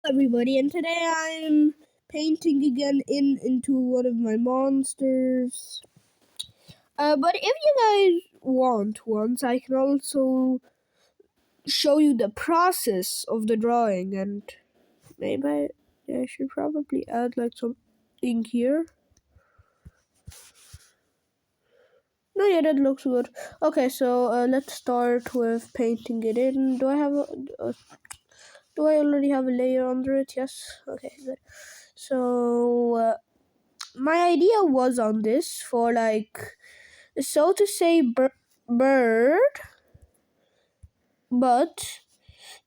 Everybody, and today I'm painting again into one of my monsters. But if you guys want once, I can also show you the process of the drawing, and maybe I should probably add like something here. No, yeah, that looks good. Okay, so let's start with painting it in. Do I already have a layer under it? Yes. Okay, good. So my idea was on this for like, so to say, bird, but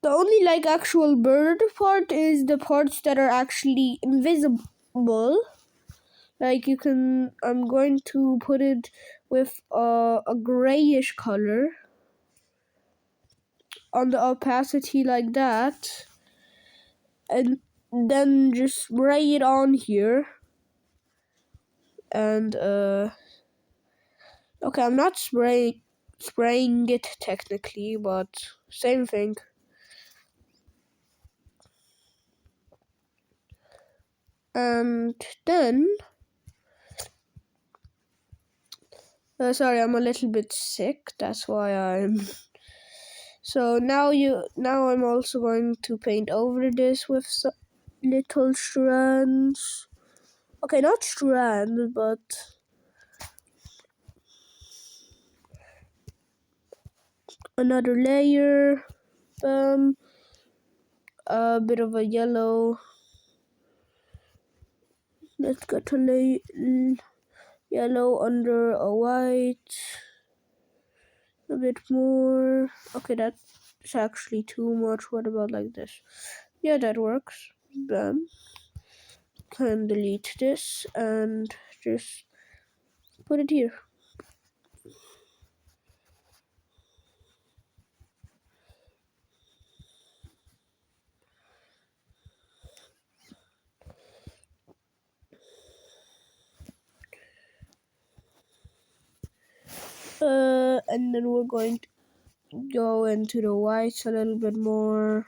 the only like actual bird part is the parts that are actually invisible. Like I'm going to put it with a grayish color on the opacity like that, and then just spray it on here. And okay, I'm not spraying it technically, but same thing. And then sorry, I'm a little bit sick, that's why I'm so now I'm also going to paint over this with some little strands. Okay, not strands, but another layer. A bit of a yellow. Let's get a yellow under a white. A bit more. Okay, that's actually too much. What about like this? Yeah, that works. Bam. Can delete this and just put it here. And then we're going to go into the whites a little bit more.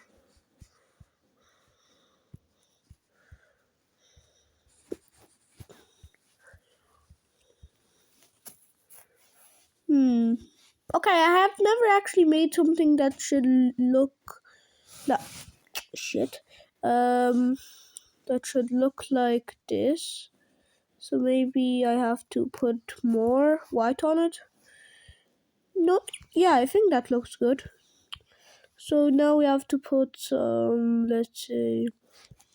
Okay, I have never actually made something that should look like shit. That should look like this. So maybe I have to put more white on it. No, yeah, I think that looks good. So now we have to put some, let's say,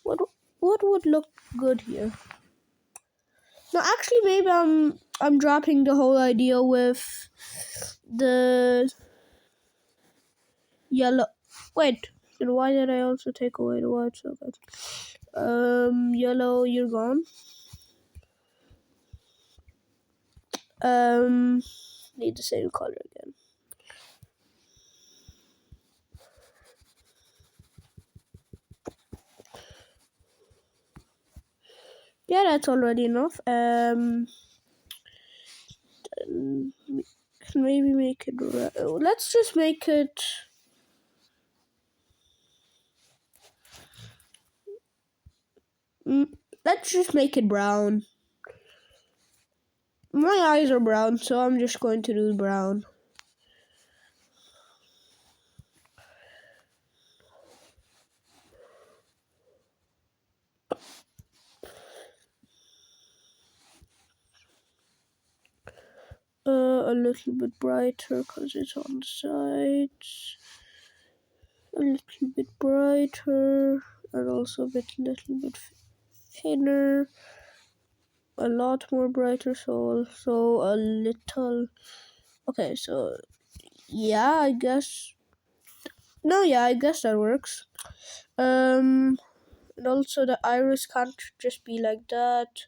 what would look good here? No, actually, maybe I'm dropping the whole idea with the yellow. Wait, then why did I also take away the white? Okay. Yellow, you're gone. Need the same color again. Yeah, that's already enough. Maybe make it red. Let's just make it. Let's just make it brown. My eyes are brown, so I'm just going to do brown. A little bit brighter because it's on the sides. A little bit brighter, and also little bit thinner. A lot more brighter, so also a little. Okay, so yeah, I guess. No, yeah, I guess that works. And also the iris can't just be like that.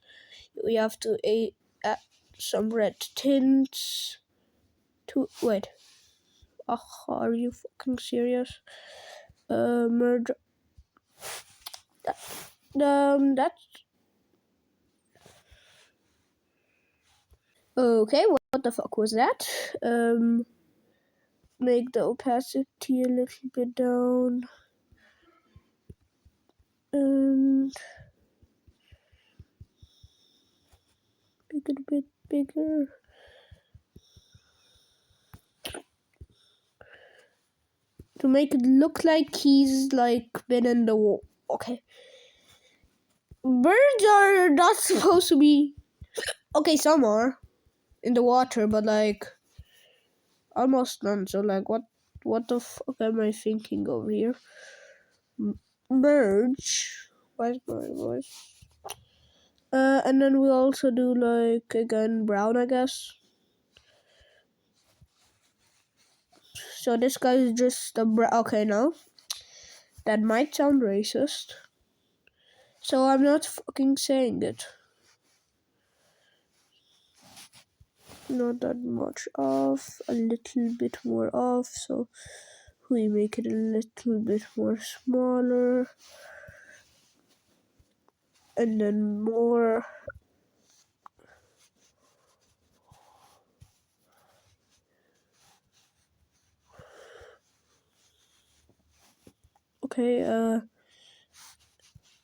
We have to add some red tints. Wait. Oh, are you fucking serious? Merge. That's okay. What the fuck was that? Make the opacity a little bit down. it a bit bigger. To make it look like he's like been in the water. Okay. Birds are not supposed to be. Okay, some are in the water, but like almost none. So like, what the fuck am I thinking over here? Merge. Where's my voice? And then we also do like again brown, I guess. So this guy is just a brown. Okay, no, that might sound racist. So I'm not fucking saying it. Not that much off, a little bit more off. So we make it a little bit more smaller, and then more. Okay,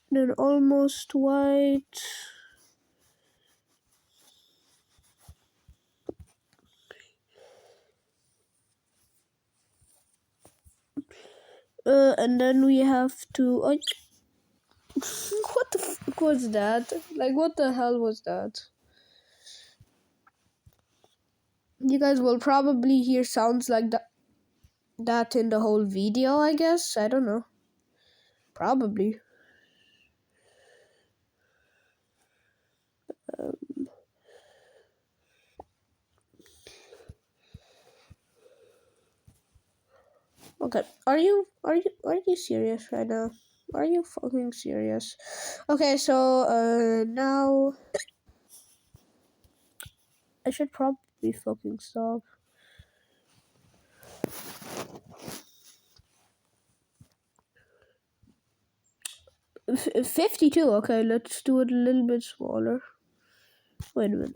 then almost white. And then we have to. What the fuck was that? Like, what the hell was that? You guys will probably hear sounds like that in the whole video, I guess. I don't know. Probably. Okay, are you serious right now? Are you fucking serious? Okay, so now I should probably fucking stop. 52. Okay, let's do it a little bit smaller. Wait a minute.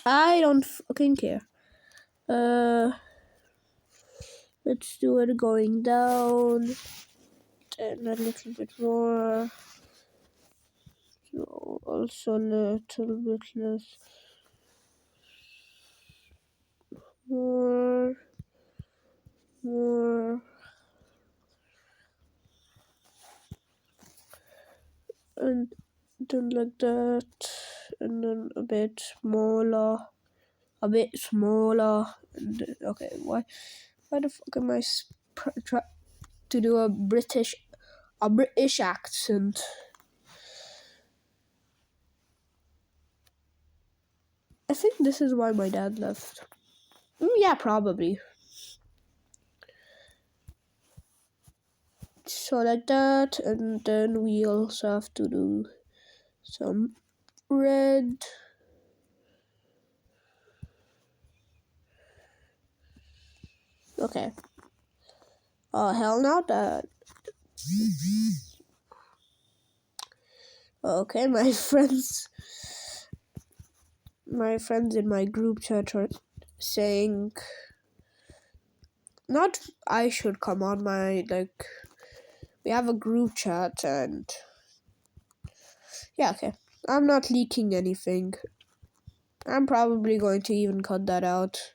I don't fucking care. Let's do it going down and a little bit more. So also a little bit less. More. And then like that. And then a bit smaller. And, okay, why the fuck am I trying to do a British accent? I think this is why my dad left. Yeah, probably. So like that, and then we also have to do some red. Okay. Oh hell no, that. Okay, my friends in my group chat are saying not I should come on my like we have a group chat and yeah, okay. I'm not leaking anything. I'm probably going to even cut that out.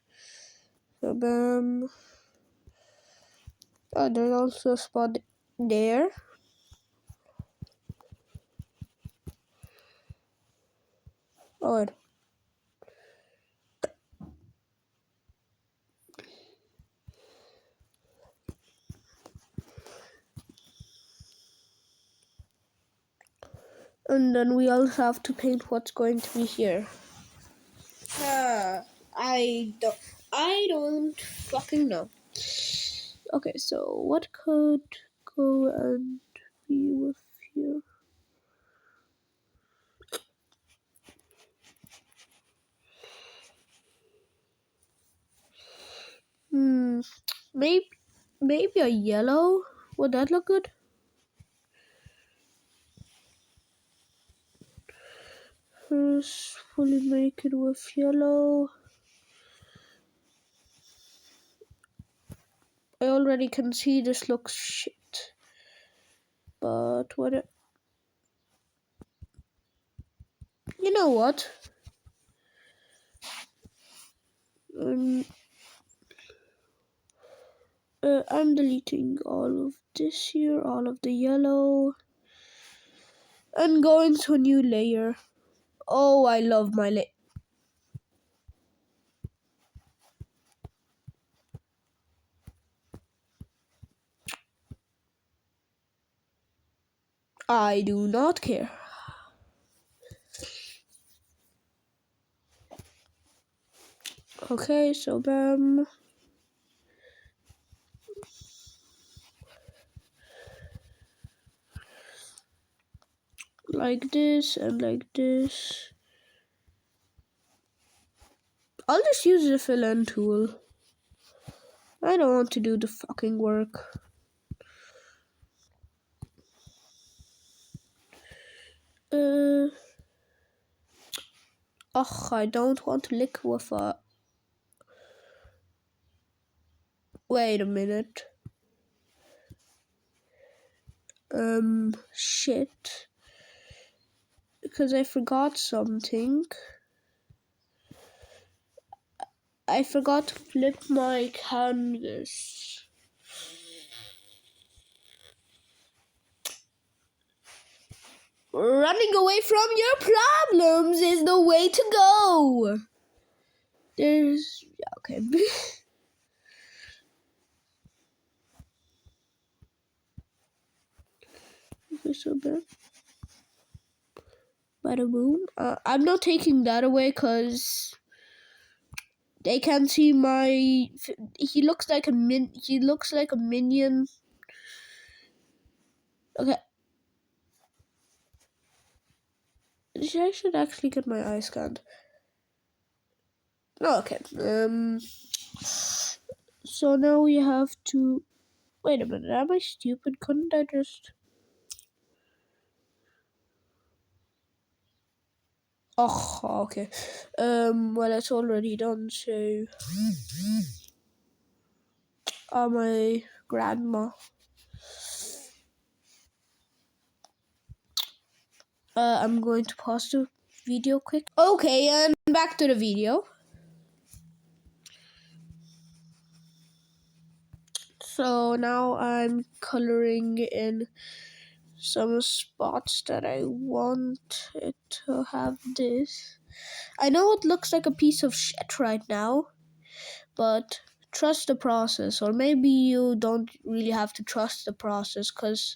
So oh, there's also a spot there. Oh, and then we also have to paint what's going to be here. I don't fucking know. Okay, so what could go and be with here? Maybe a yellow. Would that look good? First, fully make it with yellow. I already can see this looks shit. But what? You know what? Um, I'm deleting all of this here, all of the yellow, and going to a new layer. Oh, I love my layer. I do not care. Okay, so bam. Like this and like this. I'll just use the fill in tool. I don't want to do the fucking work. I don't want to liquefy. Wait a minute. Shit. Because I forgot something. I forgot to flip my canvas. Running away from your problems is the way to go. Okay. Okay, so bad. Bada boom. I'm not taking that away because they can't see my. He looks like a minion. Okay. I should actually get my eye scanned. Oh, okay. So now we have to. Wait a minute. Am I stupid? Couldn't I just? Oh, okay. Well, it's already done. So, my grandma. I'm going to pause the video quick. Okay, and back to the video. So now I'm coloring in some spots that I want it to have this. I know it looks like a piece of shit right now, but trust the process. Or maybe you don't really have to trust the process, because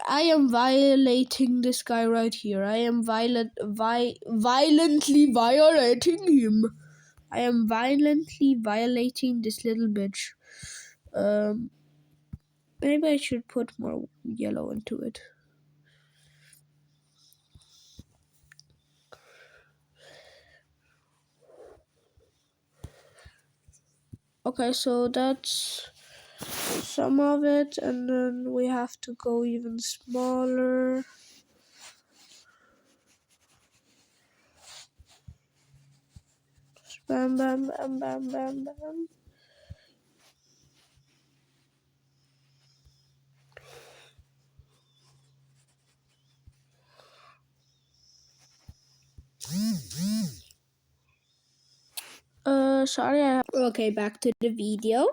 I am violating this guy right here. I am violently violating him. I am violently violating this little bitch. Maybe I should put more yellow into it. Okay, so that's some of it, and then we have to go even smaller. Bam, bam, bam, bam, bam, bam. Sorry. Okay, back to the video.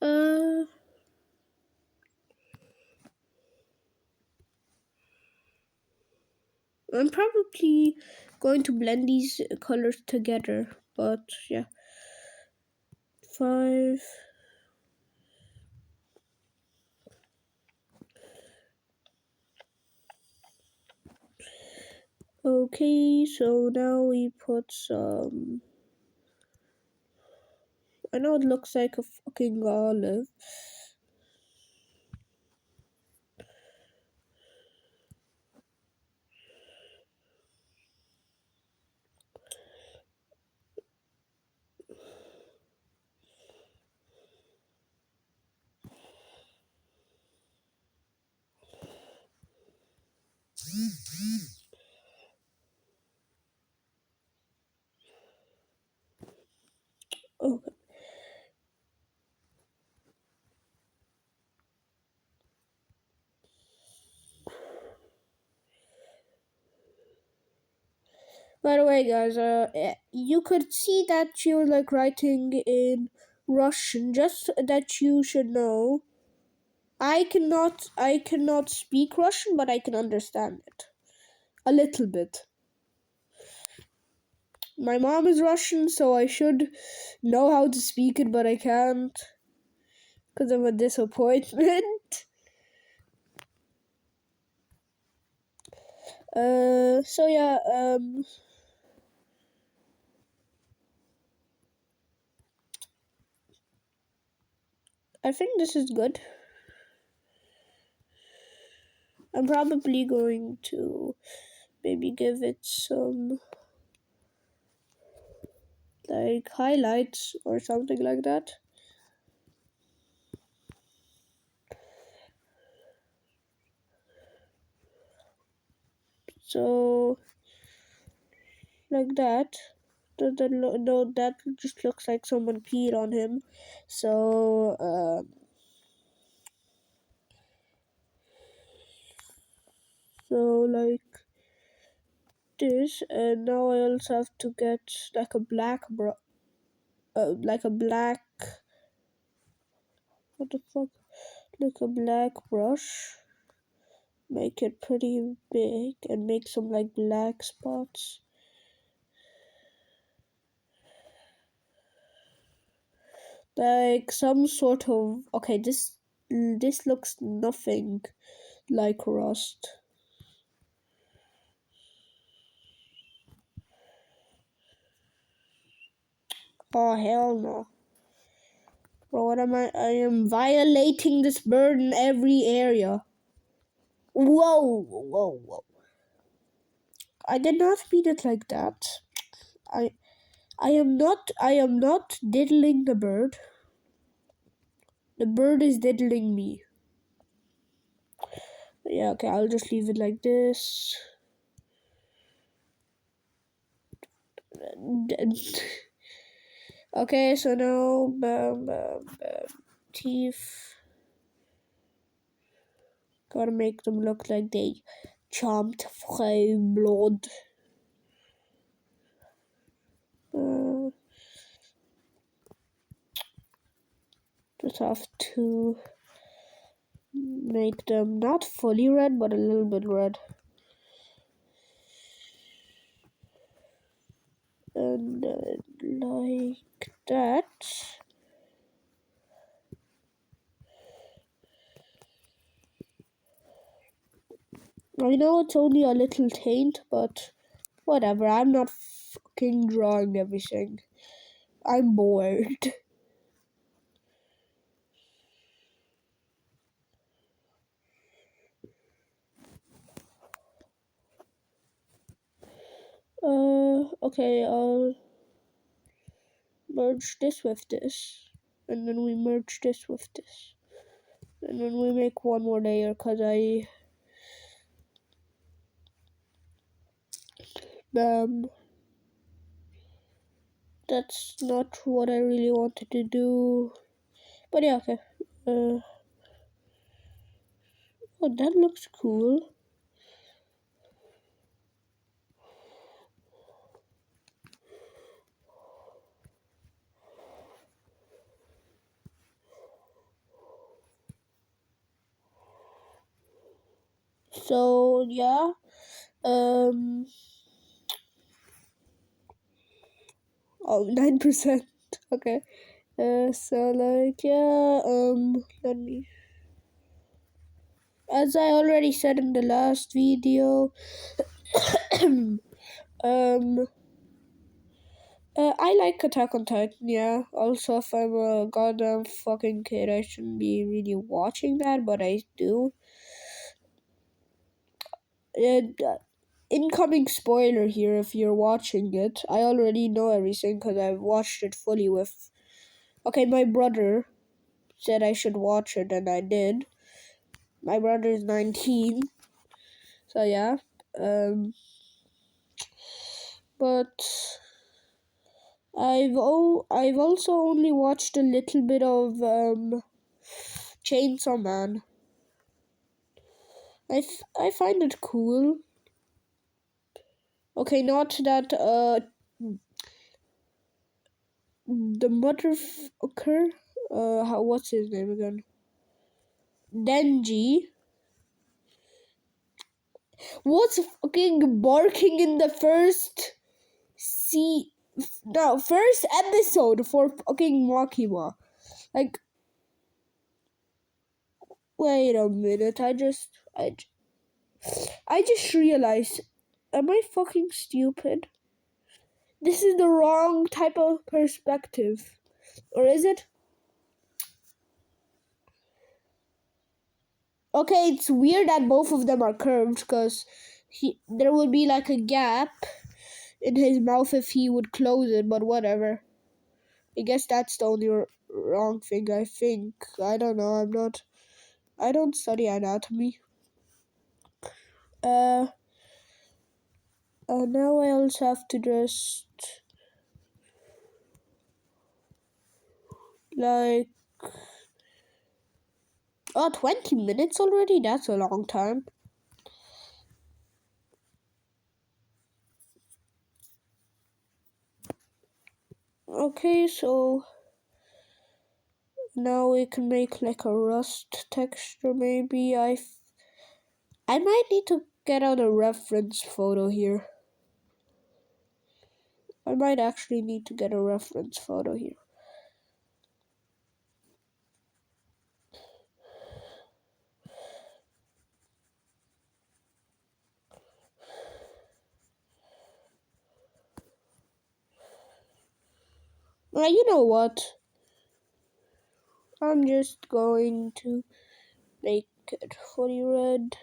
I'm probably going to blend these colors together, but yeah. 5. Okay, so now we put some. I know it looks like a fucking olive. Okay. By the way, guys, you could see that she was like writing in Russian. Just that you should know, I cannot speak Russian, but I can understand it a little bit. My mom is Russian, so I should know how to speak it, but I can't because of a disappointment. So yeah, I think this is good. I'm probably going to maybe give it some like highlights or something like that. So like that. No, that just looks like someone peed on him. So like this, and now I also have to get like a black like a black, what the fuck, like a black brush, make it pretty big and make some like black spots. Like some sort of, okay, this looks nothing like rust. Oh hell no. Bro, what am I? I am violating this bird in every area. Whoa, whoa, whoa. I did not mean it like that. I I am not diddling the bird. The bird is diddling me. Yeah, okay, I'll just leave it like this. Okay, so now teeth. Gotta make them look like they chomped free blood. Just have to make them not fully red, but a little bit red. And like that. I know it's only a little taint, but whatever. I'm not fucking drawing everything. I'm bored. Okay, I'll merge this with this. And then we merge this with this. And then we make one more layer because that's not what I really wanted to do. But yeah, okay. Oh, that looks cool. So yeah, oh, 9%. Okay. So like yeah, let me. As I already said in the last video, I like Attack on Titan. Yeah. Also, if I'm a goddamn fucking kid, I shouldn't be really watching that, but I do. Incoming spoiler here if you're watching it. I already know everything because I've watched it fully with. Okay, my brother said I should watch it, and I did. My brother is 19, so yeah. But I've also only watched a little bit of Chainsaw Man. I find it cool. Okay, not that the motherfucker. What's his name again? Denji was fucking barking in the first first episode for fucking Makima. Like, wait a minute, I just realized, am I fucking stupid? This is the wrong type of perspective. Or is it? Okay, it's weird that both of them are curved because there would be like a gap in his mouth if he would close it, but whatever. I guess that's the only wrong thing, I think. I don't know, I don't study anatomy. Now I also have to just, like, 20 minutes already? That's a long time. Okay, so now we can make like a rust texture maybe. I might need to get out a reference photo here. I might actually need to get a reference photo here. You know what? I'm just going to make it fully red.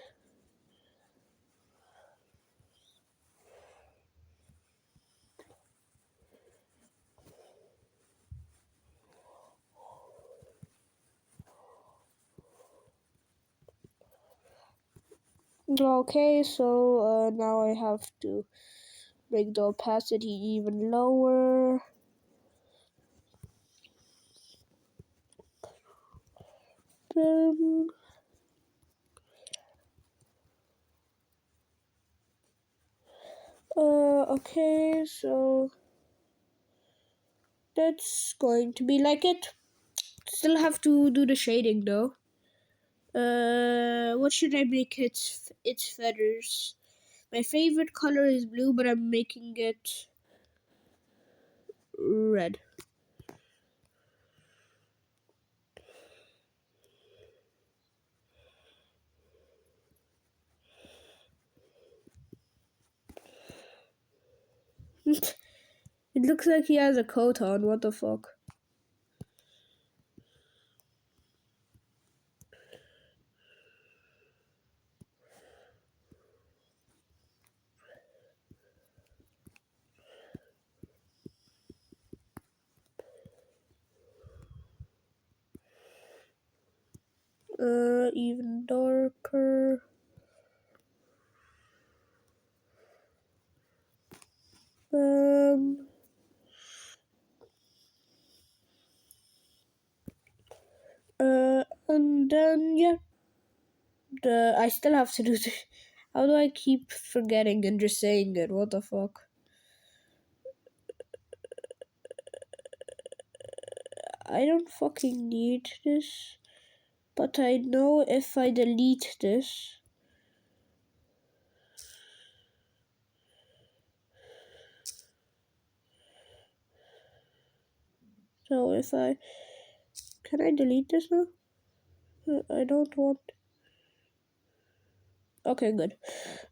Okay, so now I have to make the opacity even lower. Okay, so that's going to be like it. Still have to do the shading though. What should I make its feathers? My favorite color is blue, but I'm making it red. It looks like he has a coat on. What the fuck? Even darker. And then yeah, I still have to do the. How do I keep forgetting and just saying it? What the fuck? I don't fucking need this, but I know if I delete this. So if can I delete this now? I don't want. Okay, good.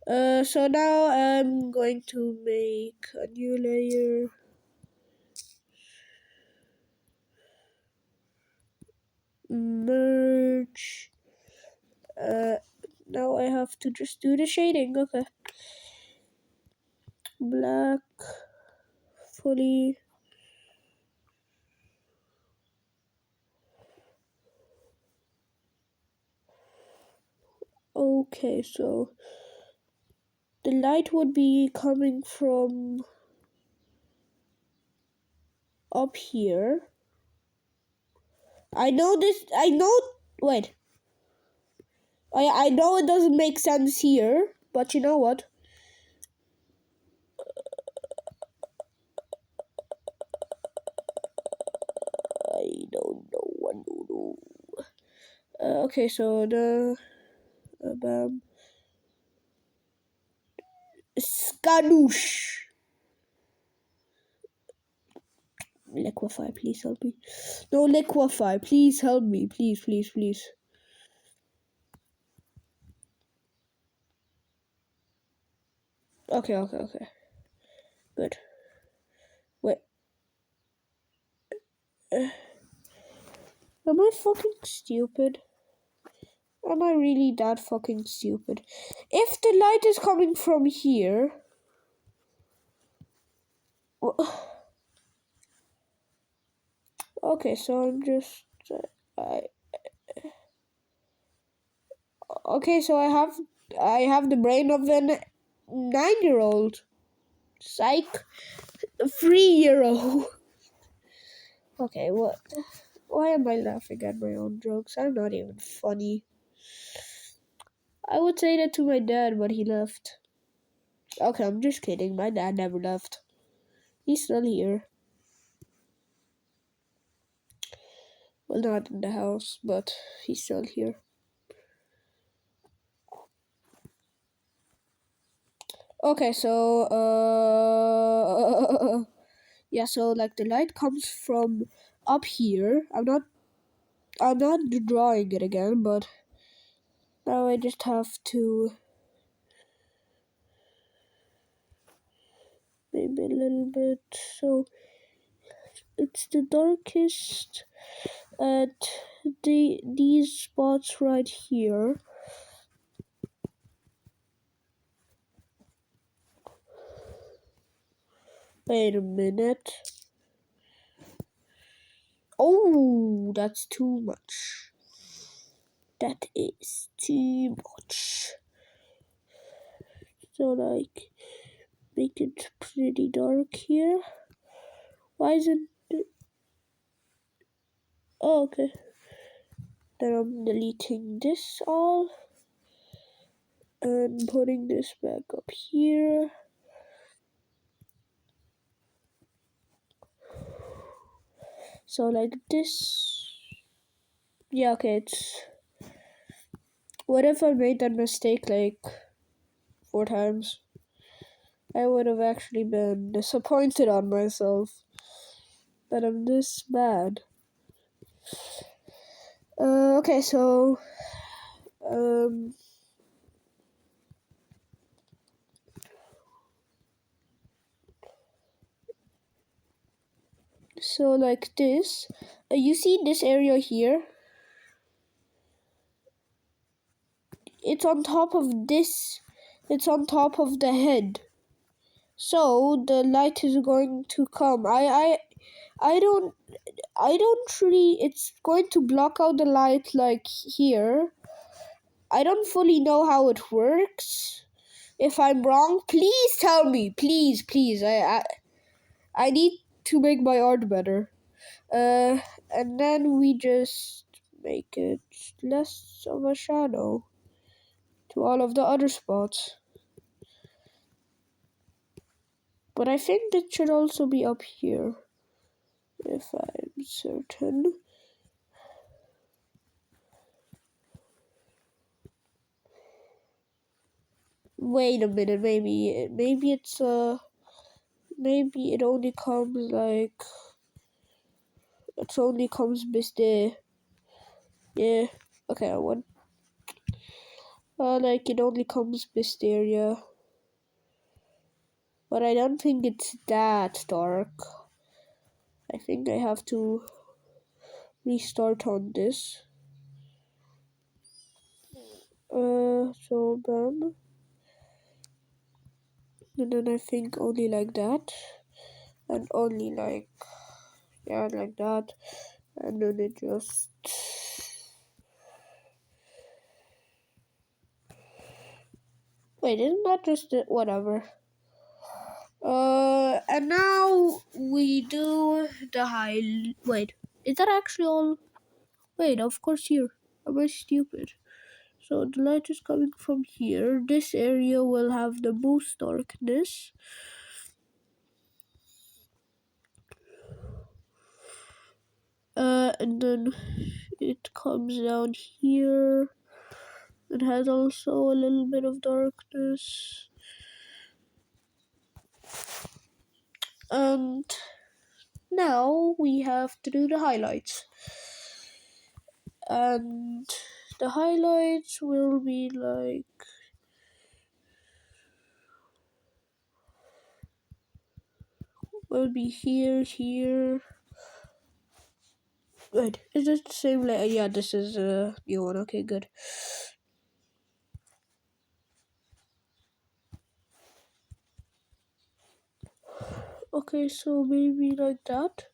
So now I'm going to make a new layer. Merge. Now I have to just do the shading. Okay. Black. Fully. Okay, so the light would be coming from up here. I know this. Wait. I know it doesn't make sense here, but you know what? don't know what to do. Okay, so the Skadoosh. Liquify, please help me. No, liquify, please help me. Please, please, please. Okay. Good. Wait. Am I fucking stupid? Am I really that fucking stupid? If the light is coming from here... Okay, so I'm just... Okay, so I have the brain of an 9-year-old. Psych. A 3-year-old. Okay, what? Why am I laughing at my own jokes? I'm not even funny. I would say that to my dad, but he left. Okay, I'm just kidding. My dad never left. He's still here. Well, not in the house, but he's still here. Okay, so, yeah, so, like, the light comes from up here. I'm not drawing it again, but now I just have to maybe a little bit. So it's the darkest at these spots right here. Wait a minute. Oh, that's too much. That is too much. So, like, make it pretty dark here. Why isn't it? Oh, okay. Then I'm deleting this all and putting this back up here. So, like this. Yeah, okay, it's... What if I made that mistake like 4 times? I would have actually been disappointed on myself that I'm this bad. Okay, so so like this. You see this area here? It's on top of this. It's on top of the head. So the light is going to come. I don't really... It's going to block out the light like here. I don't fully know how it works. If I'm wrong, please tell me. Please. I need to make my art better. And then we just make it less of a shadow to all of the other spots. But I think it should also be up here, if I'm certain. Wait a minute, maybe it's maybe it only comes like... It only comes this day. Yeah. Okay, I won. Like it only comes Mysteria. But I don't think it's that dark. I think I have to restart on this. So bam. And then I think only like that. And only like... Yeah, like that. And then it just... Wait, isn't that just it? Whatever. And now we do the high... Wait, is that actually all? Wait, of course here. Am I stupid? So the light is coming from here. This area will have the most darkness. and then it comes down here. It has also a little bit of darkness. And now we have to do the highlights. And the highlights will be like here. Wait, is it the same layer? Yeah, this is a new one. Okay, good. Okay, so maybe like that.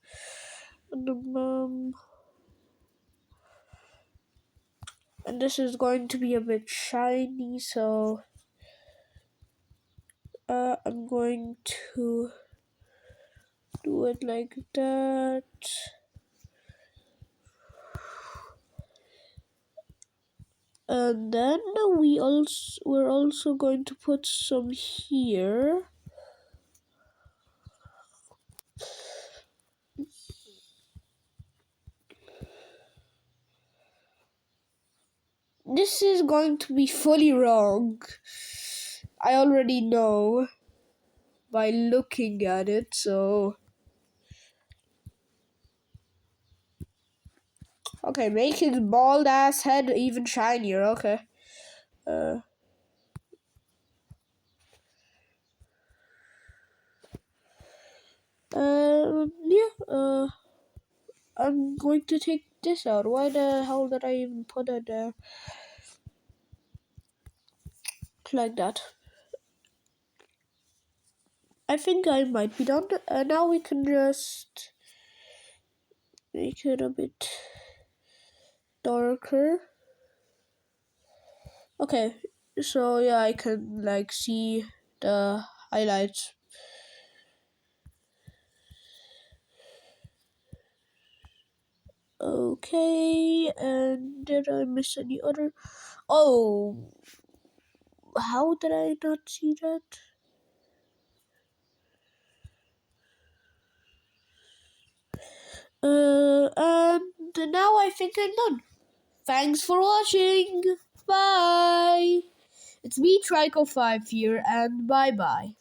And this is going to be a bit shiny, so I'm going to do it like that. And then we're also going to put some here. This is going to be fully wrong. I already know by looking at it, so okay, make his bald ass head even shinier. Okay. Yeah. I'm going to take this out. Why the hell did I even put it there? Like that. I think I might be done. Now we can just make it a bit darker. Okay, so yeah, I can like see the highlights. Okay, and did I miss any other? Oh, how did I not see that? And now I think I'm done. Thanks for watching. Bye. It's me, Trico5 here, and bye bye.